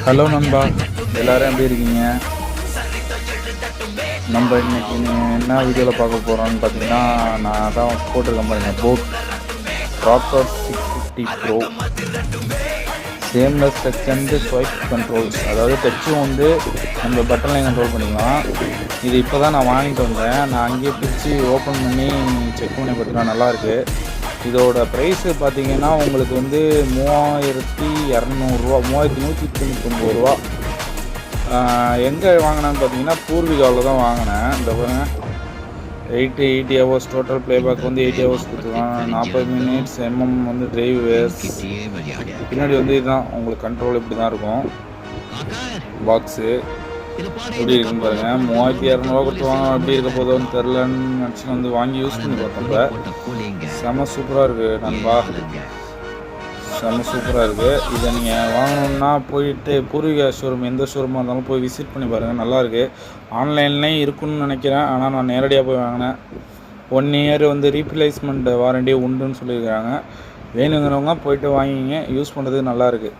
Hello நண்பா, எல்லோரும் எப்படி இருக்கீங்க? நம்ம இன்னைக்கு என்ன வீடியோவில் பார்க்க போகிறோம்னு பார்த்தீங்கன்னா, நான் தான் போட்டிருக்கேன் பாருங்கள், boat rocker 650 bro shameless touch and swipe controls. அதாவது டச்சும் வந்து நம்ம பட்டன்லையும் கண்ட்ரோல் பண்ணிக்கலாம். இது இப்போ தான் நான் வாங்கிட்டு வந்தேன். நான் அங்கேயே பிரித்து ஓப்பன் பண்ணி செக் பண்ணி பார்த்தீங்கன்னா நல்லாயிருக்கு. இதோட ப்ரைஸு பார்த்தீங்கன்னா உங்களுக்கு வந்து 3200 3199 எங்கே வாங்கினேன்னு பார்த்தீங்கன்னா பூர்விகாவில் தான் வாங்கினேன். இந்த பாருங்க 80 ஹவர்ஸ் டோட்டல் ப்ளேபேக் வந்து 80 ஹவர்ஸ் கொடுத்துருக்காங்க. 40 மினிட்ஸ் வந்து டிரைவ் வேர்ஸ். பின்னாடி வந்து இதுதான் உங்களுக்கு கண்ட்ரோல் இப்படி தான் இருக்கும். பாக்ஸு எப்படி இருக்குன்னு பாருங்கள். 3200 கொடுத்து வாங்க எப்படி இருக்க போதோன்னு தெரிலன்னு நினச்சி வந்து வாங்கி யூஸ் பண்ணி பார்த்தப்ப செம சூப்பராக இருக்குது நண்பா, செம்ம சூப்பராக இருக்குது. இதை நீங்கள் வாங்கணுன்னா போயிட்டு பூர்விகா ஷோரூம் எந்த ஷோரூமாக இருந்தாலும் போய் விசிட் பண்ணி பாருங்கள், நல்லாயிருக்கு. ஆன்லைன்லேயும் இருக்குன்னு நினைக்கிறேன், ஆனால் நான் நேரடியாக போய் வாங்கினேன். 1 இயர் வந்து ரீப்ளேஸ்மெண்ட் வாரண்டியே உண்டுன்னு சொல்லியிருக்காங்க. வேணுங்கிறவங்க போயிட்டு வாங்கிங்க, யூஸ் பண்ணுறது நல்லாயிருக்கு.